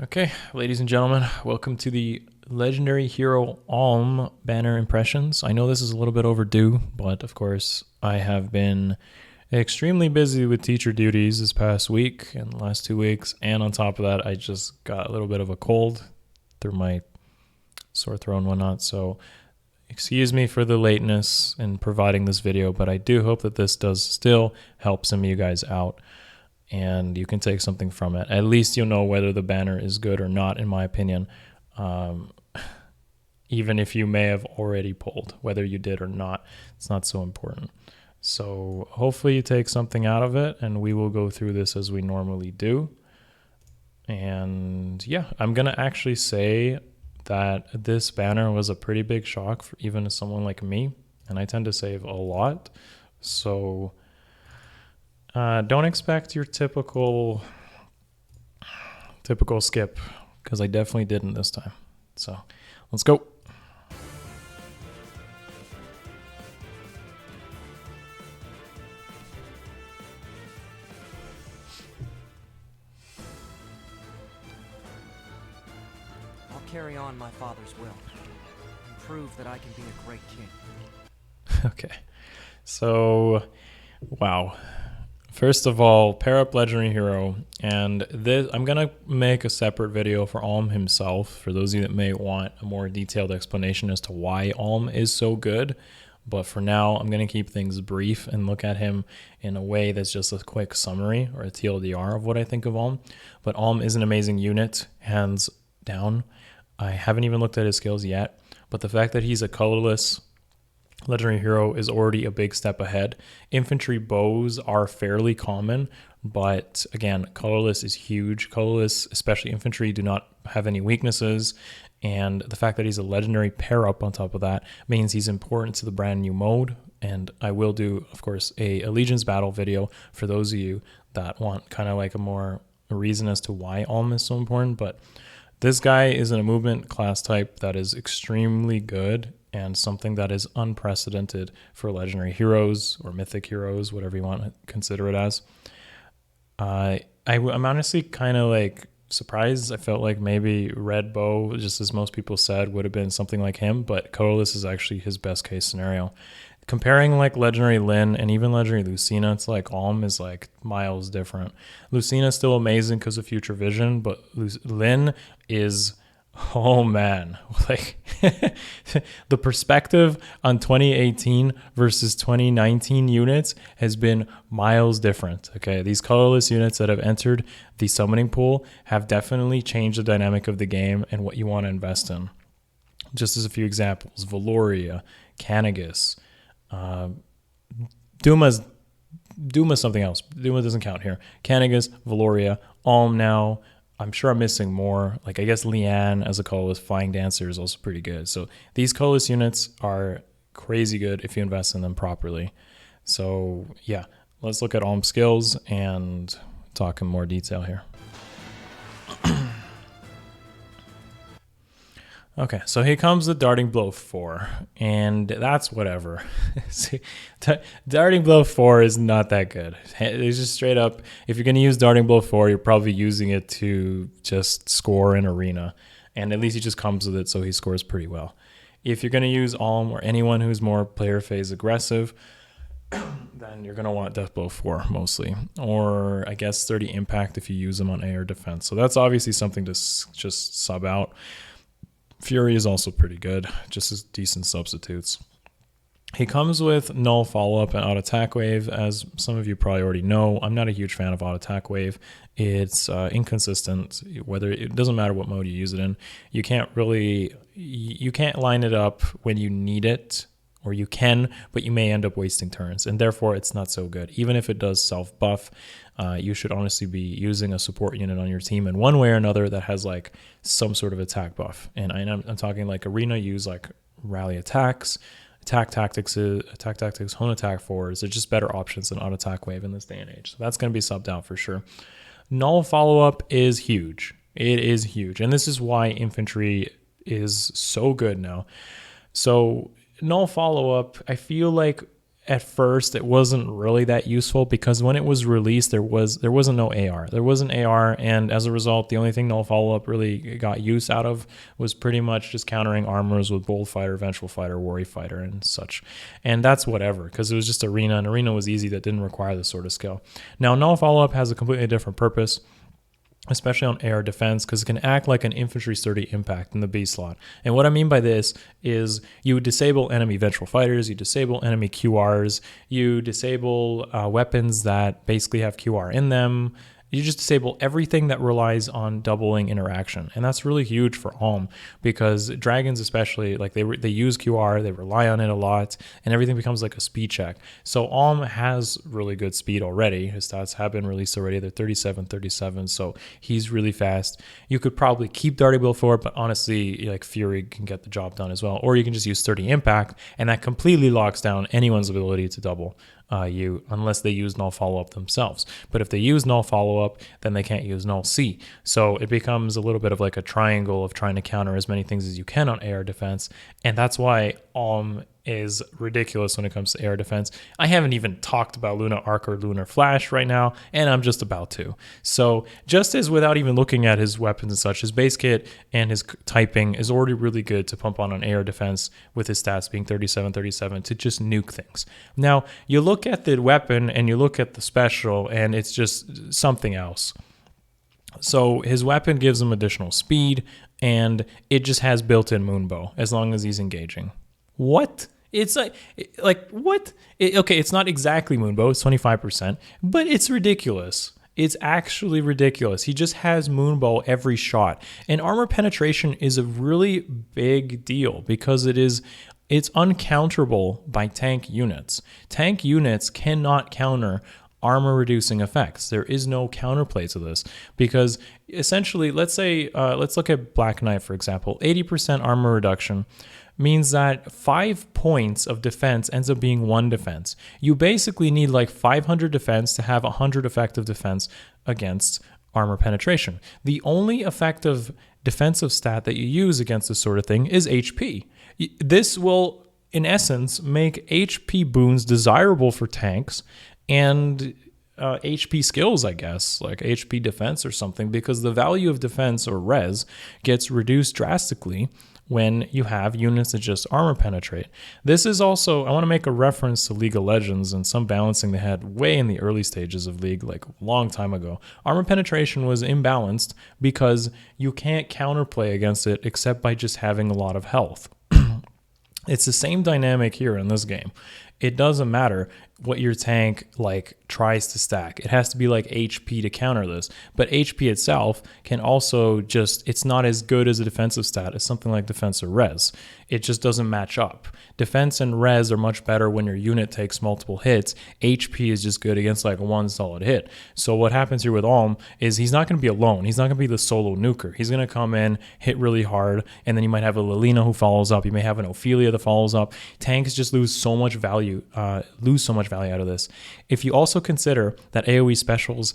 Okay, ladies and gentlemen, welcome to the Legendary Hero Alm banner impressions. I know this is a little bit overdue, but of course I have been extremely busy with teacher duties this past week and the last 2 weeks, and on top of that I just got a little bit of a cold through my sore throat and whatnot, so excuse me for the lateness in providing this video, but I do hope that this does still help some of you guys out and you can take something from it. At least you'll know whether the banner is good or not, in my opinion. Even if you may have already pulled, whether you did or not, it's not so important. So hopefully you take something out of it, and we will go through this as we normally do. And yeah, I'm going to actually say that this banner was a pretty big shock for even someone like me, and I tend to save a lot. So don't expect your typical skip, because I definitely didn't this time. So let's go. I'll carry on my father's will and prove that I can be a great king. Okay, so wow. First of all, pair up Legendary Hero, and this I'm gonna make a separate video for Alm himself for those of you that may want a more detailed explanation as to why Alm is so good. But for now, I'm gonna keep things brief and look at him in a way that's just a quick summary or a TLDR of what I think of Alm. But Alm is an amazing unit, hands down. I haven't even looked at his skills yet, but the fact that he's a colorless Legendary Hero is already a big step ahead. Infantry bows are fairly common, but again, colorless is huge. Colorless, especially infantry, do not have any weaknesses, and the fact that he's a legendary pair up on top of that means he's important to the brand new mode. And I will do, of course, a Allegiance battle video for those of you that want kind of like a reason as to why Alm is so important. But this guy is in a movement class type that is extremely good and something that is unprecedented for legendary heroes or mythic heroes, whatever you want to consider it as. I'm honestly kind of like surprised. I felt like maybe Red Bow, just as most people said, would have been something like him, but colorless is actually his best case scenario. Comparing like legendary Lyn and even legendary Lucina, it's like Alm is like miles different. Lucina's still amazing because of future vision, but Lyn is, oh man, like the perspective on 2018 versus 2019 units has been miles different. Okay, these colorless units that have entered the summoning pool have definitely changed the dynamic of the game and what you want to invest in. Just as a few examples, Valoria, Canagus, Duma's something else. Duma doesn't count here. Canagus, Valoria, Alm now. I'm sure I'm missing more. Like, I guess Leanne as a colorless Flying Dancer is also pretty good. So these colorless units are crazy good if you invest in them properly. So yeah, let's look at Alm skills and talk in more detail here. Okay, so he comes with Darting Blow 4, and that's whatever. See, Darting Blow 4 is not that good. It's just straight up, if you're going to use Darting Blow 4, you're probably using it to just score in Arena, and at least he just comes with it, so he scores pretty well. If you're going to use Alm or anyone who's more player phase aggressive, then you're going to want Death Blow 4 mostly, or I guess 30 Impact if you use them on air defense. So that's obviously something to just sub out. Fury is also pretty good, just as decent substitutes. He comes with Null Follow-Up and Auto Attack Wave. As some of you probably already know, I'm not a huge fan of Auto Attack Wave. It's inconsistent. It doesn't matter what mode you use it in. You can't line it up when you need it, or you can, but you may end up wasting turns, and therefore it's not so good. Even if it does self-buff, you should honestly be using a support unit on your team in one way or another that has like some sort of attack buff. And I'm talking like Arena, use like rally attacks, attack tactics, hone attack forwards. They're just better options than Auto Attack Wave in this day and age. So that's going to be subbed out for sure. Null Follow-Up is huge. It is huge. And this is why infantry is so good now. So Null Follow-Up, I feel like at first it wasn't really that useful, because when it was released there wasn't no AR. There wasn't AR, and as a result the only thing no follow-up really got use out of was pretty much just countering armors with Bold Fighter, Vengeful Fighter, Worry Fighter and such. And that's whatever, because it was just Arena, and Arena was easy, that didn't require this sort of skill. Now no follow-up has a completely different purpose, especially on AR defense, because it can act like an infantry sturdy impact in the B slot. And what I mean by this is you disable enemy vengeful fighters, you disable enemy QRs, you disable weapons that basically have QR in them. You just disable everything that relies on doubling interaction. And that's really huge for Alm, because dragons especially, like they use QR, they rely on it a lot, and everything becomes like a speed check. So Alm has really good speed already. His stats have been released already. They're 37, so he's really fast. You could probably keep Darting Blow for it, but honestly, like Fury can get the job done as well. Or you can just use sturdy impact, and that completely locks down anyone's ability to double you, unless they use null follow-up themselves. But if they use null follow-up, then they can't use null C. So it becomes a little bit of like a triangle of trying to counter as many things as you can on AR defense, and that's why Alm is ridiculous when it comes to air defense. I haven't even talked about Luna Arc or Lunar Flash right now, and I'm just about to. So just as without even looking at his weapons and such, his base kit and his typing is already really good to pump on air defense, with his stats being 37 to just nuke things. Now, you look at the weapon and you look at the special, and it's just something else. So his weapon gives him additional speed, and it just has built-in Moonbow as long as he's engaging. What? It's like what? Okay, it's not exactly Moonbow, it's 25%, but it's ridiculous. It's actually ridiculous. He just has Moonbow every shot. And armor penetration is a really big deal, because it's uncounterable by tank units. Tank units cannot counter armor reducing effects. There is no counterplay to this, because essentially, let's look at Black Knight, for example. 80% armor reduction means that 5 points of defense ends up being 1 defense. You basically need like 500 defense to have 100 effective defense against armor penetration. The only effective defensive stat that you use against this sort of thing is HP. This will, in essence, make HP boons desirable for tanks, and HP skills, I guess, like HP defense or something, because the value of defense or res gets reduced drastically when you have units that just armor penetrate. This is also, I want to make a reference to League of Legends and some balancing they had way in the early stages of League, like a long time ago. Armor penetration was imbalanced because you can't counterplay against it except by just having a lot of health. It's the same dynamic here in this game. It doesn't matter what your tank like tries to stack. It has to be like HP to counter this. But HP itself can also just, it's not as good as a defensive stat as something like defense or res. It just doesn't match up. Defense and res are much better when your unit takes multiple hits. HP is just good against like one solid hit. So what happens here with Alm is he's not going to be alone. He's not going to be the solo nuker. He's going to come in, hit really hard, and then you might have a Lilina who follows up. You may have an Ophelia that follows up. Tanks just lose so much value out of this. If you also consider that AoE specials,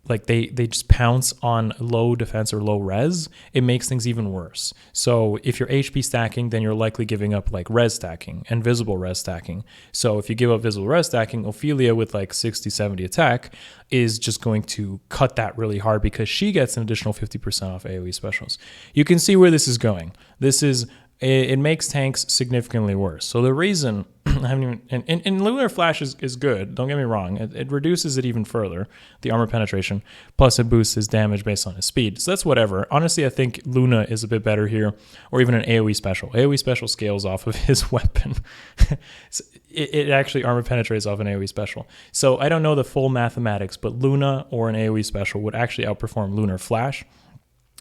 like they just pounce on low defense or low res, it makes things even worse. So if you're HP stacking, then you're likely giving up like res stacking and visible res stacking. So if you give up visible res stacking, Ophelia with like 60-70 attack is just going to cut that really hard, because she gets an additional 50% off AoE specials. You can see where this is going. It makes tanks significantly worse. So the reason I haven't even, and Lunar Flash is good, don't get me wrong. It reduces it even further, the armor penetration, plus it boosts his damage based on his speed. So that's whatever. Honestly, I think Luna is a bit better here, or even an AoE special. AoE special scales off of his weapon. It actually armor penetrates off an AoE special. So I don't know the full mathematics, but Luna or an AoE special would actually outperform Lunar Flash.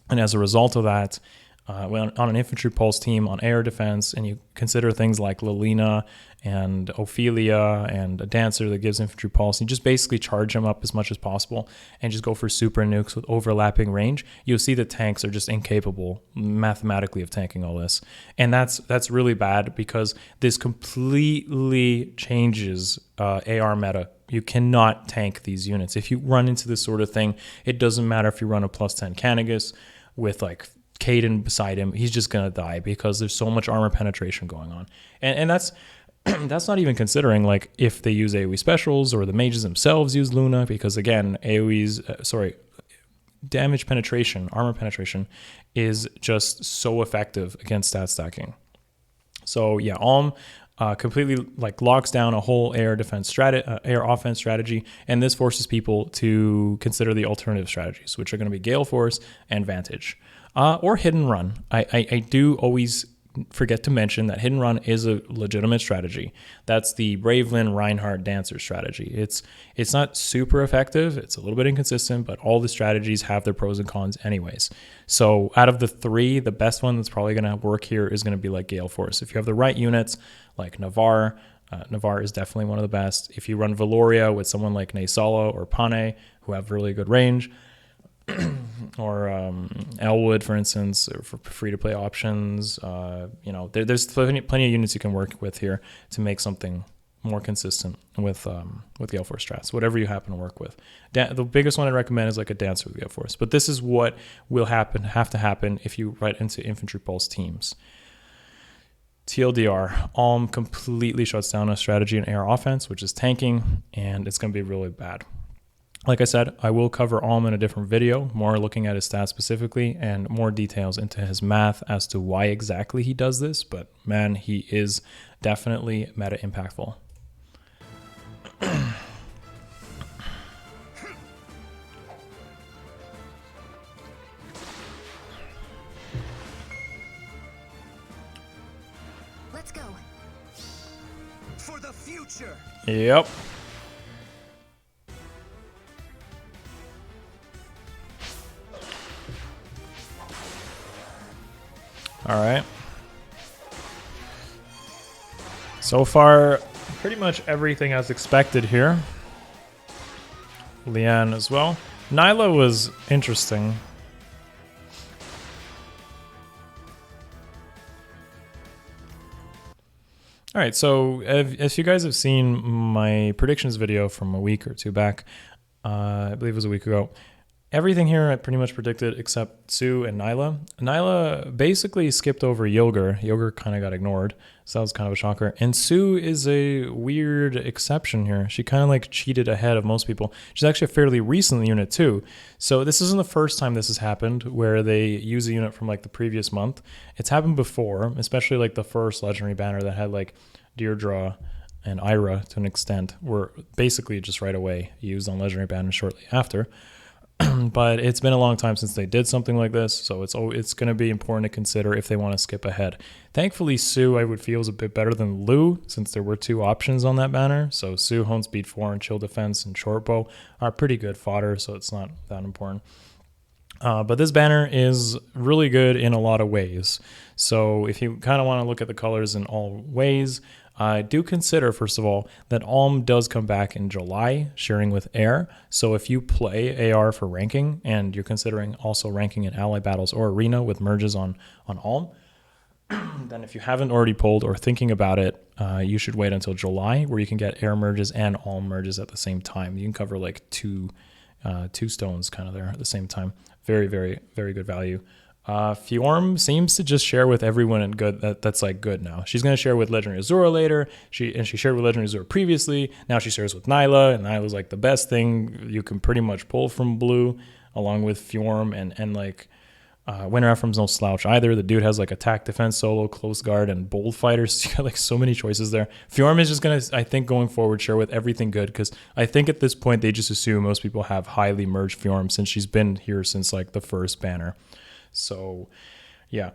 And as a result of that, when on an infantry pulse team on air defense, and you consider things like Lilina and Ophelia and a dancer that gives infantry pulse, and you just basically charge them up as much as possible and just go for super nukes with overlapping range, you'll see that tanks are just incapable mathematically of tanking all this. And that's really bad, because this completely changes AR meta. You cannot tank these units. If you run into this sort of thing, it doesn't matter if you run a +10 Canagus with like Caden beside him, he's just going to die, because there's so much armor penetration going on. And that's That's not even considering like if they use AoE specials or the mages themselves use Luna, because again, AoE's, damage penetration, armor penetration is just so effective against stat stacking. So yeah, Alm completely like locks down a whole air defense air offense strategy, and this forces people to consider the alternative strategies, which are going to be Gale Force and Vantage, or Hidden Run. I do always forget to mention that Hidden Run is a legitimate strategy. That's the Bravelyn Reinhardt Dancer strategy. It's not super effective. It's a little bit inconsistent, but all the strategies have their pros and cons anyways. So out of the three, the best one that's probably going to work here is going to be like Gale Force. If you have the right units like Navarre, Navarre is definitely one of the best. If you run Valoria with someone like Naysala or Pane, who have really good range, or Elwood, for instance, or for free-to-play options. There's plenty of units you can work with here to make something more consistent with Gale Force strats, whatever you happen to work with. The biggest one I'd recommend is like a Dancer with Gale Force, but this is what will have to happen if you write into Infantry Pulse teams. TLDR, Alm completely shuts down a strategy in air offense, which is tanking, and it's going to be really bad. Like I said, I will cover Alm in a different video, more looking at his stats specifically and more details into his math as to why exactly he does this. But man, he is definitely meta impactful. Let's go. For the future. Yep. All right. So far, pretty much everything as expected here. Leanne as well. Nyla was interesting. All right, so as you guys have seen my predictions video from a week or two back, I believe it was a week ago, everything here I pretty much predicted except Sue and Nyla. Nyla basically skipped over Yogurt. Yogurt kind of got ignored, so that was kind of a shocker. And Sue is a weird exception here. She kind of like cheated ahead of most people. She's actually a fairly recent unit too. So this isn't the first time this has happened where they use a unit from like the previous month. It's happened before, especially like the first Legendary banner that had like Deirdre and Ira to an extent were basically just right away used on Legendary banners shortly after. But it's been a long time since they did something like this, so it's going to be important to consider if they want to skip ahead. Thankfully, Sue, I would feel, is a bit better than Lou, since there were two options on that banner. So Sue, Hone Speed 4, and Chill Defense and Shortbow are pretty good fodder, so it's not that important. But this banner is really good in a lot of ways. So if you kind of want to look at the colors in all ways, do consider, first of all, that Alm does come back in July, sharing with Air. So if you play AR for ranking, and you're considering also ranking in ally battles or arena with merges on Alm, then if you haven't already pulled or thinking about it, you should wait until July, where you can get Air merges and Alm merges at the same time. You can cover like two stones kind of there at the same time. Very, very, very good value. Fjorm seems to just share with everyone and good. That's like good now. She's going to share with Legendary Azura later. She shared with Legendary Azura previously. Now she shares with Nyla, and Nyla's like the best thing you can pretty much pull from blue, along with Fjorm and like Winter Ephraim's no slouch either. The dude has like attack, defense, solo, close guard, and bold fighters. You got like so many choices there. Fjorm is just going to, I think, going forward, share with everything good, because I think at this point they just assume most people have highly merged Fjorm since she's been here since like the first banner. So, yeah.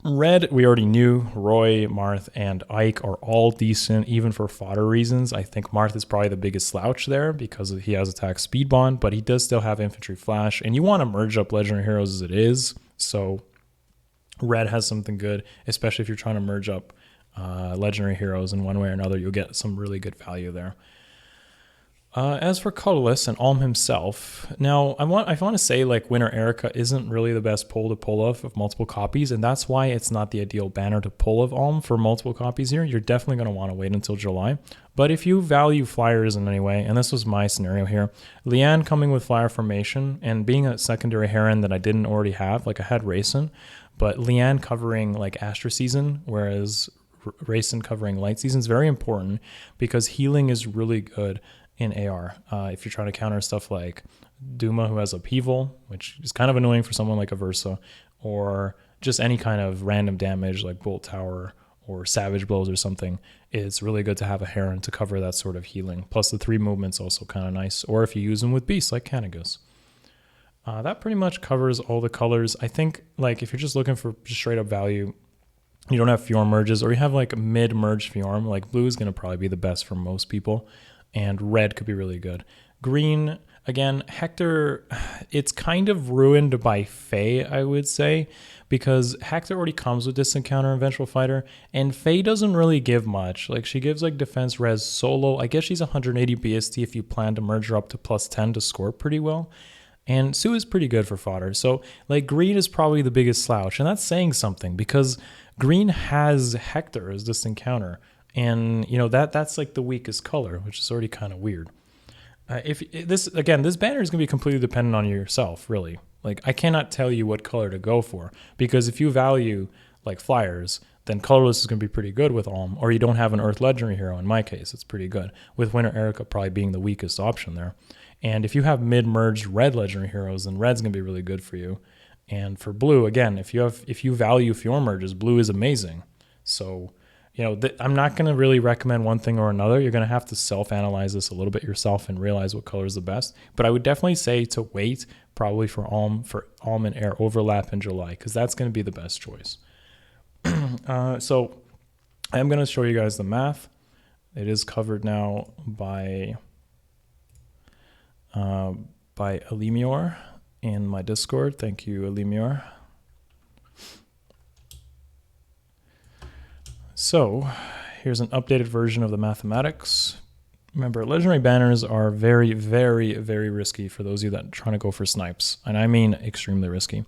Red, we already knew. Roy, Marth, and Ike are all decent, even for fodder reasons. I think Marth is probably the biggest slouch there because he has attack speed bond, but he does still have infantry flash, and you want to merge up legendary heroes as it is. So, Red has something good, especially if you're trying to merge up legendary heroes in one way or another. You'll get some really good value there. As for Colourless and Alm himself, now I want to say like Winter Erica isn't really the best pull to pull of multiple copies, and that's why it's not the ideal banner to pull of Alm for multiple copies here. You're definitely going to want to wait until July. But if you value flyers in any way, and this was my scenario here, Leanne coming with flyer formation and being a secondary Heron that I didn't already have, like I had Racin, but Leanne covering like Astra Season, whereas Rayson covering Light Season is very important because healing is really good in AR. If you're trying to counter stuff like Duma, who has Upheaval, which is kind of annoying for someone like a Versa, or just any kind of random damage like Bolt Tower or Savage Blows or something, it's really good to have a Heron to cover that sort of healing. Plus the 3 movement's also kind of nice, or if you use them with beasts like Canagus. That pretty much covers all the colors. I think like if you're just looking for just straight up value, you don't have Fjorm merges, or you have like a mid-merge Fjorm, like blue is going to probably be the best for most people, and red could be really good. Green, again, Hector, it's kind of ruined by Faye, I would say, because Hector already comes with Distant Counter and Vengeful Fighter, and Faye doesn't really give much. Like, she gives like defense res solo. I guess she's 180 BST if you plan to merge her up to +10 to score pretty well. And Sue is pretty good for fodder. So, like, green is probably the biggest slouch, and that's saying something because green has Hector as Distant Counter, and you know that's like the weakest color, which is already kind of weird. This banner is gonna be completely dependent on yourself, really. Like, I cannot tell you what color to go for because if you value like flyers, then colorless is gonna be pretty good with Alm, or you don't have an Earth Legendary hero. In my case, it's pretty good with Winter Erica probably being the weakest option there. And if you have mid-merged red legendary heroes, then red's gonna be really good for you. And for blue, again, if you value Fjorm merges, blue is amazing. So, you know, I'm not gonna really recommend one thing or another. You're gonna have to self-analyze this a little bit yourself and realize what color is the best. But I would definitely say to wait probably for Alm and Air overlap in July, because that's gonna be the best choice. So I'm gonna show you guys the math. It is covered now by Elimior in my Discord. Thank you, Elimior. So here's an updated version of the mathematics. Remember, legendary banners are very, very, very risky for those of you that are trying to go for snipes, and I mean extremely risky.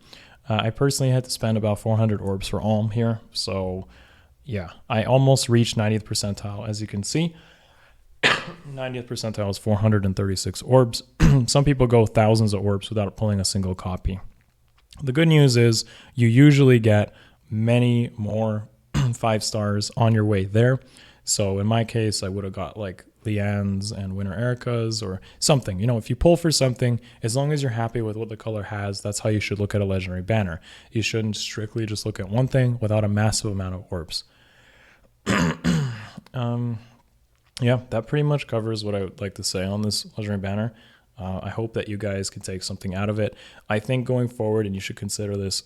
I personally had to spend about 400 orbs for Alm here, so yeah, I almost reached 90th percentile, as you can see. 90th percentile is 436 orbs. Some people go thousands of orbs without pulling a single copy. The good news is you usually get many more 5 stars on your way there. So in my case, I would have got like Leanne's and Winter Erica's or something. You know, if you pull for something, as long as you're happy with what the color has, that's how you should look at a legendary banner. You shouldn't strictly just look at one thing without a massive amount of orbs. Yeah, that pretty much covers what I would like to say on this legendary banner. I hope that you guys can take something out of it. I think going forward, and you should consider this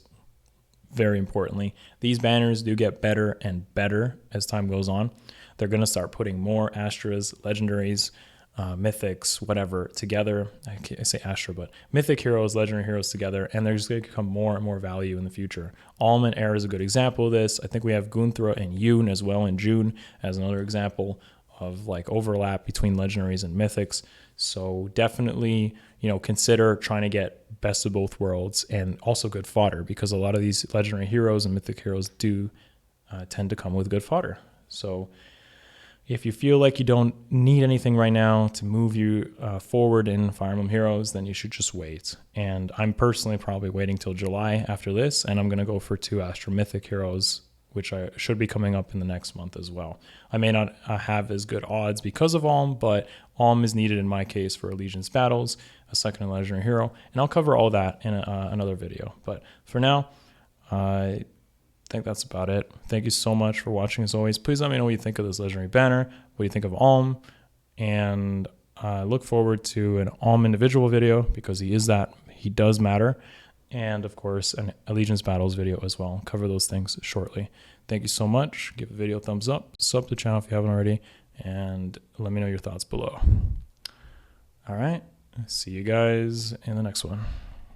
very importantly, these banners do get better and better as time goes on. They're going to start putting more Astras, legendaries, mythics, whatever, together. I say Astra, but mythic heroes, legendary heroes together, and they're just going to become more and more value in the future. Alm and Air is a good example of this. I think we have Gunthra and Yoon as well in June as another example of like overlap between legendaries and mythics. So definitely, you know, consider trying to get best of both worlds and also good fodder, because a lot of these legendary heroes and mythic heroes do tend to come with good fodder. So if you feel like you don't need anything right now to move you forward in Fire Emblem Heroes, then you should just wait. And I'm personally probably waiting till July after this, and I'm going to go for 2 Astra Mythic Heroes, which I should be coming up in the next month as well. I may not have as good odds because of Alm, but Alm is needed in my case for Allegiance battles, a second legendary hero, and I'll cover all that in another video. But for now, I think that's about it. Thank you so much for watching as always. Please let me know what you think of this legendary banner, what you think of Alm, and I look forward to an Alm individual video because he does matter. And of course, an Allegiance Battles video as well. Cover those things shortly. Thank you so much. Give the video a thumbs up, sub to the channel if you haven't already, and let me know your thoughts below. All right, see you guys in the next one.